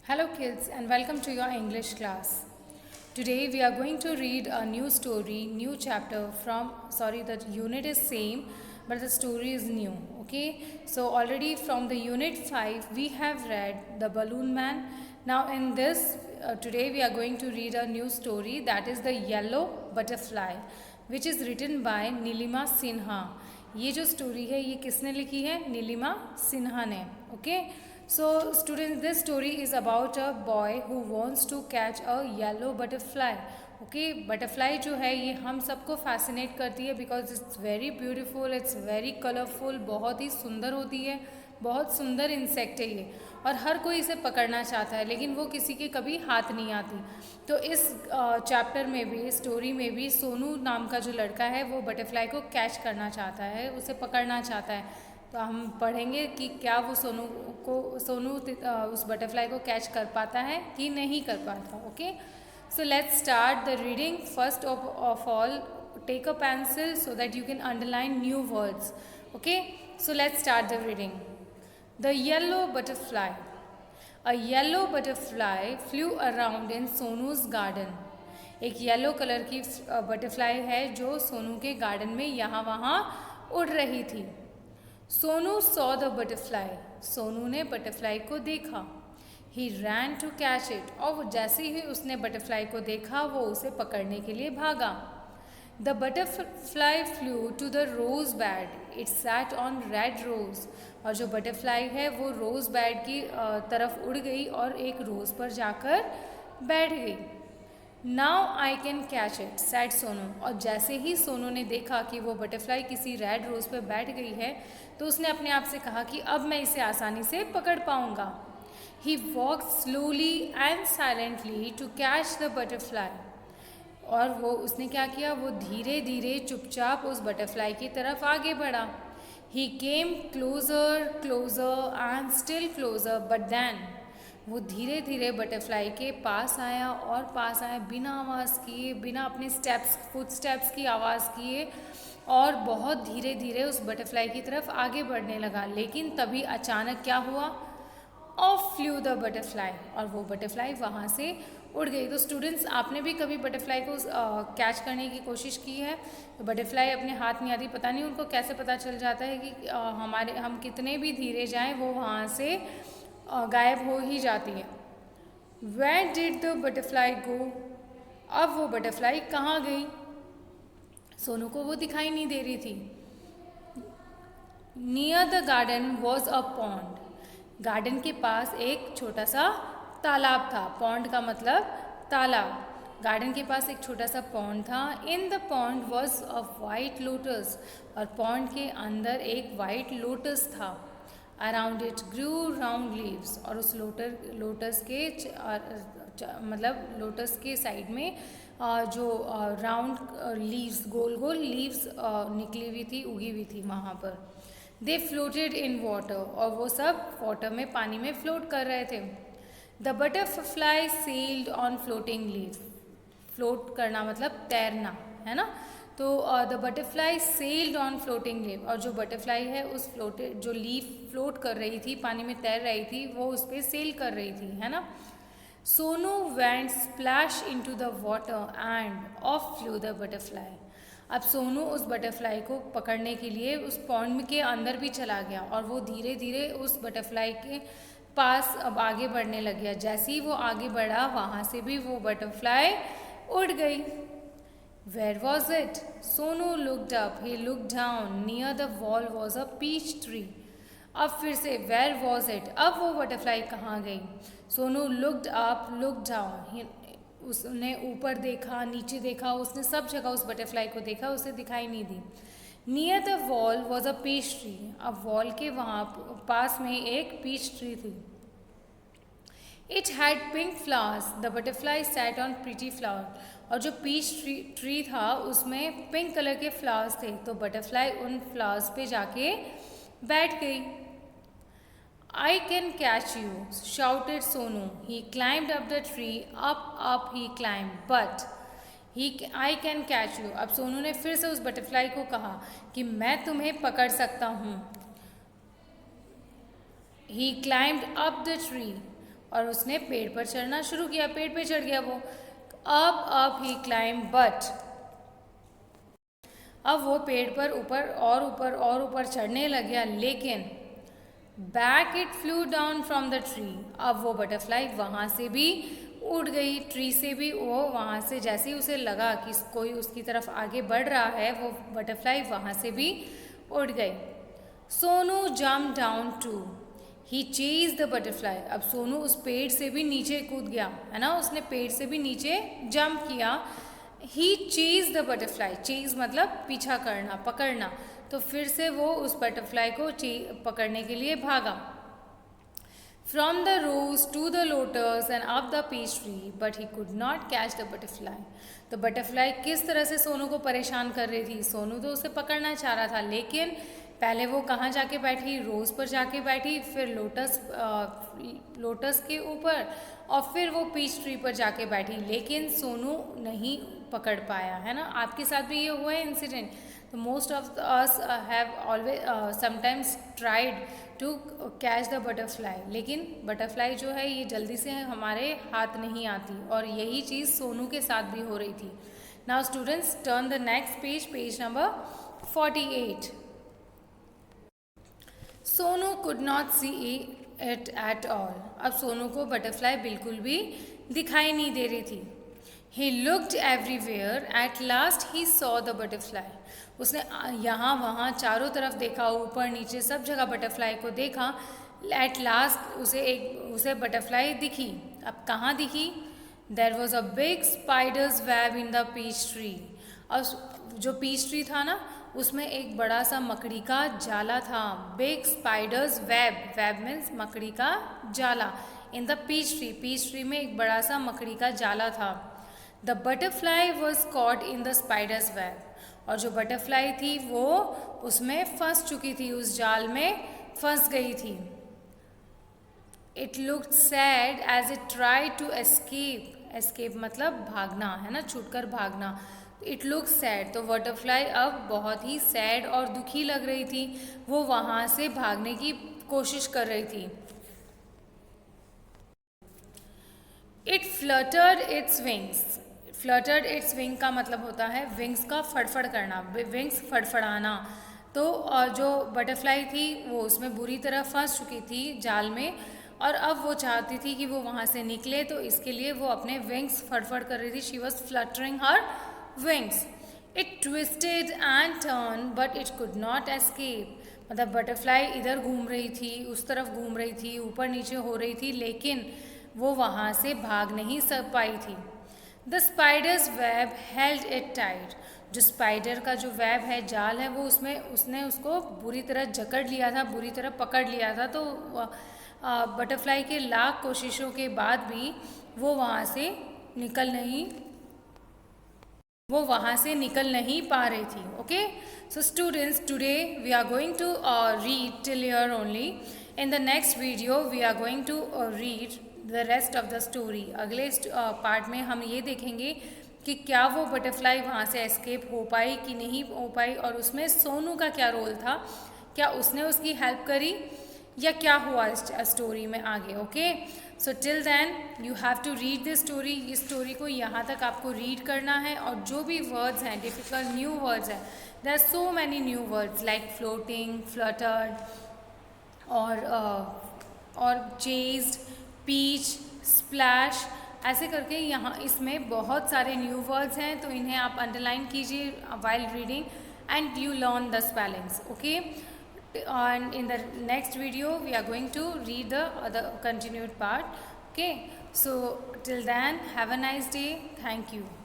Hello kids and welcome to your English class. Today we are going to read a new story, new chapter from the unit is same but the story is new. Okay, so already from the unit 5 we have read The Balloon Man. Now in this today we are going to read a new story, that is The Yellow Butterfly, which is written by Nilima Sinha. ये जो story है ये किसने लिखी है? नीलिमा सिन्हा ने. Okay, so students, this story is about a boy who wants to catch a yellow butterfly. Okay, butterfly जो है ये हम सबको फैसिनेट करती है because it's very beautiful, it's very colourful, बहुत ही सुंदर होती है, बहुत सुंदर इंसेक्ट है ये और हर कोई इसे पकड़ना चाहता है लेकिन वो किसी के कभी हाथ नहीं आती. तो इस चैप्टर में भी, स्टोरी में भी सोनू नाम का जो लड़का है वो बटरफ्लाई को कैच करना चाहता है, उसे पकड़ना चाहता है. तो हम पढ़ेंगे कि क्या वो सोनू उस बटरफ्लाई को कैच कर पाता है कि नहीं कर पाता. Okay, so let's start the reading. First of all, take a pencil so that you can underline new words. Okay, so let's start the reading. The yellow butterfly. A yellow butterfly flew around in Sonu's garden. एक yellow colour की butterfly है जो सोनू के garden में यहाँ वहाँ उड़ रही थी. Sonu saw the butterfly. Sonu ने बटरफ्लाई को देखा. He ran to catch it. और जैसे ही उसने बटरफ्लाई को देखा वो उसे पकड़ने के लिए भागा. The butterfly flew to the rose bed. It sat on red rose. और जो बटरफ्लाई है वो रोज बेड की तरफ उड़ गई और एक रोज पर जाकर बैठ गई. Now I can catch it, said Sonu. और जैसे ही सोनू ने देखा कि वो बटरफ्लाई किसी रेड रोज पर बैठ गई है तो उसने अपने आप से कहा कि अब मैं इसे आसानी से पकड़ पाऊंगा. He walked slowly and silently to catch the butterfly. और वो उसने क्या किया, वो धीरे धीरे चुपचाप उस बटरफ्लाई की तरफ आगे बढ़ा. He came closer, closer and still closer, but then वो धीरे धीरे बटरफ्लाई के पास आया और पास आया बिना आवाज़ किए, बिना अपने फुट स्टेप्स की आवाज़ किए और बहुत धीरे धीरे उस बटरफ्लाई की तरफ आगे बढ़ने लगा. लेकिन तभी अचानक क्या हुआ? Of flu the butterfly. और वो बटरफ्लाई वहाँ से उड़ गई. तो स्टूडेंट्स, आपने भी कभी बटरफ्लाई को कैच करने की कोशिश की है? तो बटरफ्लाई अपने हाथ नहीं आती, पता नहीं उनको कैसे पता चल जाता है कि हम कितने भी धीरे जाएं वो वहाँ से गायब हो ही जाती है. Where did the butterfly go? अब वो बटरफ्लाई कहाँ गई? सोनू को वो दिखाई नहीं दे रही थी. Near the garden was a pond. Garden के पास एक छोटा सा तालाब था. पॉन्ड का मतलब तालाब. गार्डन के पास एक छोटा सा पॉन्ड था. In the pond was a white lotus. और पॉन्ड के अंदर एक वाइट लोटस था. Around it grew round leaves. और उस लोटस के मतलब लोटस के साइड में जो राउंड लीव्स, गोल गोल लीव्स निकली हुई थी, उगी हुई थी वहाँ पर. दे फ्लोटेड इन वाटर. और वो सब वाटर में, पानी में फ्लोट कर रहे थे. The butterfly sailed on floating leave. Float करना मतलब तैरना, है ना. तो the butterfly sailed on floating leave. और जो बटरफ्लाई है उस जो लीफ फ्लोट कर रही थी, पानी में तैर रही थी, वो उस पर सेल कर रही थी, है ना. Sonu went splash into the water end of flu the butterfly. अब सोनू उस बटरफ्लाई को पकड़ने के लिए उस पॉन्ड के अंदर भी चला गया और वो धीरे धीरे उस बटरफ्लाई के पास अब आगे बढ़ने लग गया. जैसे ही वो आगे बढ़ा वहाँ से भी वो बटरफ्लाई उड़ गई. Where was it? Sonu looked up. He looked down. Near the wall was a peach tree. अब फिर से where was it? अब वो बटरफ्लाई कहाँ गई? Sonu looked up, looked down. उसने ऊपर देखा, नीचे देखा, उसने सब जगह उस बटरफ्लाई को देखा, उसे दिखाई नहीं दी. Near the wall was a peach tree. अब वॉल के वहाँ पास में एक पीच ट्री थी. It had pink flowers. The butterfly sat on pretty flower. और जो पीच ट्री था उसमें पिंक कलर के फ्लावर्स थे, तो बटरफ्लाई उन फ्लावर्स पे जाके बैठ गई. I can catch you, shouted Sonu. He climbed up the tree. Up he climbed, but I can catch you. अब सोनू ने फिर से उस बटरफ्लाई को कहा कि मैं तुम्हें पकड़ सकता हूँ. He climbed up the tree. और उसने पेड़ पर चढ़ना शुरू किया, पेड़ पे चढ़ गया वो। अप ही क्लाइम बट, अब वो पेड़ पर ऊपर और ऊपर और ऊपर चढ़ने लग गया, लेकिन back it flew down from the tree, अब वो बटरफ्लाई वहाँ से भी उड़ गई, ट्री से भी वो वहाँ से जैसे ही उसे लगा कि कोई उसकी तरफ आगे बढ़ रहा है, वो बटरफ्लाई वहाँ से भी उड़ गई। Sonu jump down to, he chase the butterfly, अब सोनू उस पेड़ से भी नीचे कूद गया, है ना, उसने पेड़ से भी नीचे जंप किया। ही चेज द बटरफ्लाई, चेज मतलब पीछा करना, पकड़ना, तो फिर से वो उस बटरफ्लाई को पकड़ने के लिए भागा। From the rose to the lotus and up the peach tree but he could not catch the butterfly, तो बटरफ्लाई किस तरह से सोनू को परेशान कर रही थी, सोनू तो उसे पकड़ना चाह रहा था, लेकिन पहले वो कहाँ जाके बैठी, रोज़ पर जाके बैठी, फिर लोटस के ऊपर, और फिर वो पीच ट्री पर जाके बैठी, लेकिन सोनू नहीं पकड़ पाया, है ना। आपके साथ भी ये हुआ है इंसिडेंट। तो most of us have always sometimes tried to catch the butterfly, लेकिन बटरफ्लाई जो है ये जल्दी से हमारे हाथ नहीं आती, और यही चीज़ सोनू के साथ भी हो रही थी। Now students turn the next page, page number 48। Sonu could not see it at all, अब सोनू को बटरफ्लाई बिल्कुल भी दिखाई नहीं दे रही थी। He looked everywhere, at last he saw the butterfly, उसने यहाँ वहाँ चारों तरफ देखा, ऊपर नीचे सब जगह बटरफ्लाई को देखा। एट लास्ट उसे बटरफ्लाई दिखी। अब कहाँ दिखी? There was a big spider's web in the peach tree, और जो पीच ट्री था ना, उसमें एक बड़ा सा मकड़ी का जाला था। Big spider's web, web means मकड़ी का जाला, in the peach tree, peach tree में एक बड़ा सा मकड़ी का जाला था। The butterfly was caught in the spider's web, और जो बटरफ्लाई थी वो उसमें फंस चुकी थी, उस जाल में फंस गई थी। It looked sad as it try to escape, escape मतलब भागना, है ना, छूटकर भागना। इट लुक सैड, तो बटरफ्लाई अब बहुत ही सैड और दुखी लग रही थी, वो वहाँ से भागने की कोशिश कर रही थी। It fluttered its wings, fluttered it's wing का मतलब होता है विंग्स का फड़फड़ करना, विंग्स फड़फड़ाना। तो जो बटरफ्लाई थी वो उसमें बुरी तरह फंस चुकी थी जाल में, और अब वो चाहती थी कि वो वहाँ से निकले, तो इसके लिए वो अपने विंग्स फड़फड़ कर रही थी। She was fluttering her wings. It twisted and turned but it could not escape. मतलब बटरफ्लाई इधर घूम रही थी, उस तरफ घूम रही थी, ऊपर नीचे हो रही थी, लेकिन वो वहाँ से भाग नहीं पाई थी। The spider's web held it tight. जो स्पाइडर का जो वेब है, जाल है, वो उसने उसको बुरी तरह जकड़ लिया था, बुरी तरह पकड़ लिया था। तो बटरफ्लाई के लाख कोशिशों के बाद भी वो वहाँ से निकल नहीं पा रही थी। Okay, so students, today we are going to read till here only. In the next video we are going to read the rest of the story. अगले पार्ट में हम ये देखेंगे कि क्या वो बटरफ्लाई वहाँ से एस्केप हो पाई कि नहीं हो पाई, और उसमें सोनू का क्या रोल था, क्या उसने उसकी हेल्प करी या क्या हुआ इस स्टोरी में आगे। Okay, so till then you have to read this story. इस स्टोरी को यहाँ तक आपको रीड करना है, और जो भी वर्ड्स हैं, डिफिकल्ट न्यू वर्ड्स हैं, there are so many new words like floating, fluttered और चेज्ड, पीच, स्प्लैश, ऐसे करके यहाँ इसमें बहुत सारे न्यू वर्ड्स हैं, तो इन्हें आप अंडरलाइन कीजिए while reading and you learn the spellings. Okay, and in the next video we are going to read the other continued part. Okay, so till then have a nice day. Thank you.